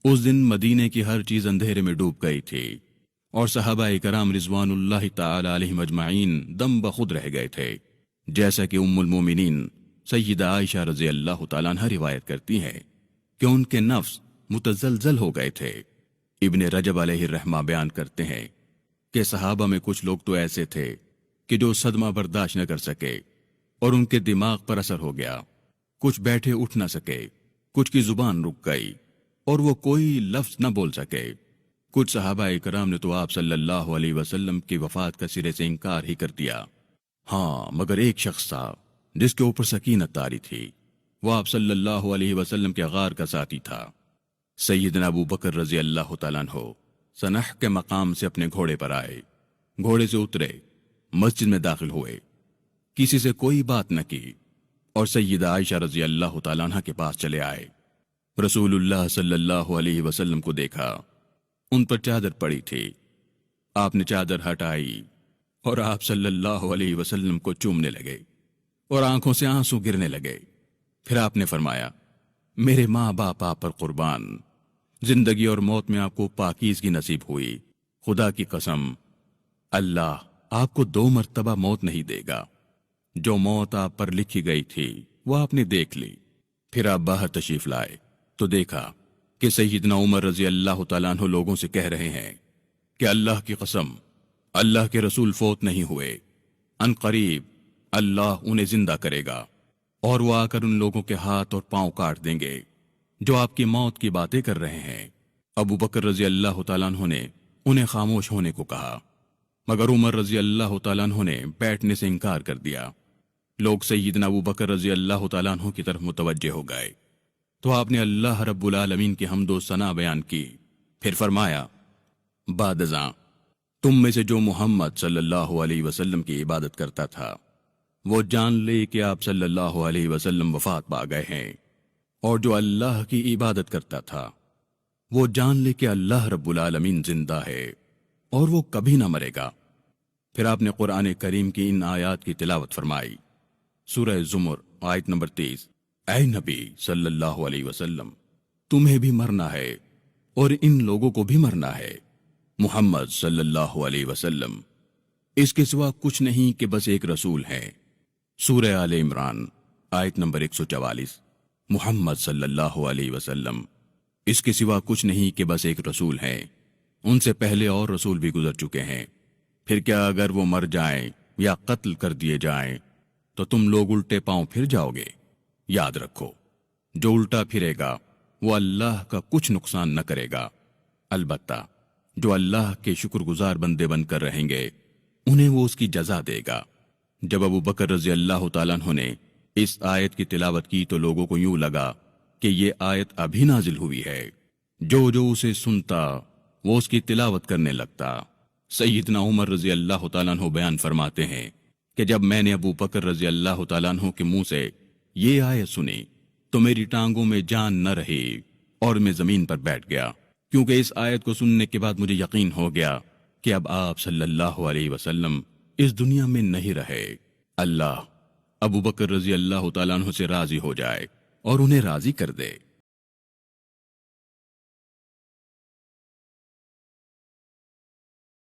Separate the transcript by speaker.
Speaker 1: اس دن مدینے کی ہر چیز اندھیرے میں ڈوب گئی تھی اور صحابہ کرام رضوان اللہ تعالی علیہم اجمعین دم بخود رہ گئے تھے، جیسا کہ ام المومنین سیدہ عائشہ رضی اللہ تعالیٰ عنہ روایت کرتی ہیں کہ ان کے نفس متزلزل ہو گئے تھے۔ ابن رجب علیہ الرحمہ بیان کرتے ہیں کہ صحابہ میں کچھ لوگ تو ایسے تھے کہ جو صدمہ برداشت نہ کر سکے اور ان کے دماغ پر اثر ہو گیا، کچھ بیٹھے اٹھ نہ سکے، کچھ کی زبان رک گئی اور وہ کوئی لفظ نہ بول سکے۔ کچھ صحابہ کرام نے تو آپ صلی اللہ علیہ وسلم کی وفات کا سرے سے انکار ہی کر دیا۔ ہاں، مگر ایک شخص تھا جس کے اوپر سکینت طاری تھی، وہ آپ صلی اللہ علیہ وسلم کے غار کا ساتھی تھا۔ سیدنا ابو بکر رضی اللہ تعالیٰ عنہ سنح کے مقام سے اپنے گھوڑے پر آئے، گھوڑے سے اترے، مسجد میں داخل ہوئے، کسی سے کوئی بات نہ کی اور سیدہ عائشہ رضی اللہ تعالیٰ عنہ کے پاس چلے آئے۔ رسول اللہ صلی اللہ علیہ وسلم کو دیکھا، ان پر چادر پڑی تھی، آپ نے چادر ہٹائی اور آپ صلی اللہ علیہ وسلم کو چومنے لگے اور آنکھوں سے آنسو گرنے لگے۔ پھر آپ نے فرمایا، میرے ماں باپ آپ پر قربان، زندگی اور موت میں آپ کو پاکیزگی نصیب ہوئی، خدا کی قسم اللہ آپ کو 2 مرتبہ موت نہیں دے گا۔ جو موت آپ پر لکھی گئی تھی وہ آپ نے دیکھ لی۔ پھر آپ باہر تشریف لائے تو دیکھا کہ سیدنا عمر رضی اللہ تعالیٰ عنہ لوگوں سے کہہ رہے ہیں کہ اللہ کی قسم اللہ کے رسول فوت نہیں ہوئے، ان قریب اللہ انہیں زندہ کرے گا اور وہ آ کر ان لوگوں کے ہاتھ اور پاؤں کاٹ دیں گے جو آپ کی موت کی باتیں کر رہے ہیں۔ ابو بکر رضی اللہ تعالیٰ عنہ نے انہیں خاموش ہونے کو کہا، مگر عمر رضی اللہ تعالیٰ عنہ نے بیٹھنے سے انکار کر دیا۔ لوگ سیدنا ابو بکر رضی اللہ تعالیٰ عنہ کی طرف متوجہ ہو گئے تو آپ نے اللہ رب العالمین کی حمد و ثنا بیان کی۔ پھر فرمایا، بعد ازاں تم میں سے جو محمد صلی اللہ علیہ وسلم کی عبادت کرتا تھا وہ جان لے کہ آپ صلی اللہ علیہ وسلم وفات پا گئے ہیں، اور جو اللہ کی عبادت کرتا تھا وہ جان لے کہ اللہ رب العالمین زندہ ہے اور وہ کبھی نہ مرے گا۔ پھر آپ نے قرآن کریم کی ان آیات کی تلاوت فرمائی۔ سورہ زمر آیت نمبر 30، اے نبی صلی اللہ علیہ وسلم، تمہیں بھی مرنا ہے اور ان لوگوں کو بھی مرنا ہے۔ محمد صلی اللہ علیہ وسلم اس کے سوا کچھ نہیں کہ بس ایک رسول ہے۔ سورہ آل عمران آیت نمبر 144، محمد صلی اللہ علیہ وسلم اس کے سوا کچھ نہیں کہ بس ایک رسول ہے، ان سے پہلے اور رسول بھی گزر چکے ہیں۔ پھر کیا اگر وہ مر جائیں یا قتل کر دیے جائیں تو تم لوگ الٹے پاؤں پھر جاؤ گے؟ یاد رکھو، جو الٹا پھرے گا وہ اللہ کا کچھ نقصان نہ کرے گا، البتہ جو اللہ کے شکر گزار بندے بن کر رہیں گے انہیں وہ اس کی جزا دے گا۔ جب ابو بکر رضی اللہ تعالیٰ عنہ نے اس آیت کی تلاوت کی تو لوگوں کو یوں لگا کہ یہ آیت ابھی نازل ہوئی ہے۔ جو جو اسے سنتا وہ اس کی تلاوت کرنے لگتا۔ سیدنا عمر رضی اللہ تعالیٰ عنہ بیان فرماتے ہیں کہ جب میں نے ابو بکر رضی اللہ تعالیٰ عنہ کے منہ سے یہ آیت سنی تو میری ٹانگوں میں جان نہ رہی اور میں زمین پر بیٹھ گیا، کیونکہ اس آیت کو سننے کے بعد مجھے یقین ہو گیا کہ اب آپ صلی اللہ علیہ وسلم اس دنیا میں نہیں رہے۔ اللہ ابو بکر رضی اللہ تعالیٰ عنہ سے راضی ہو جائے اور انہیں راضی کر دے۔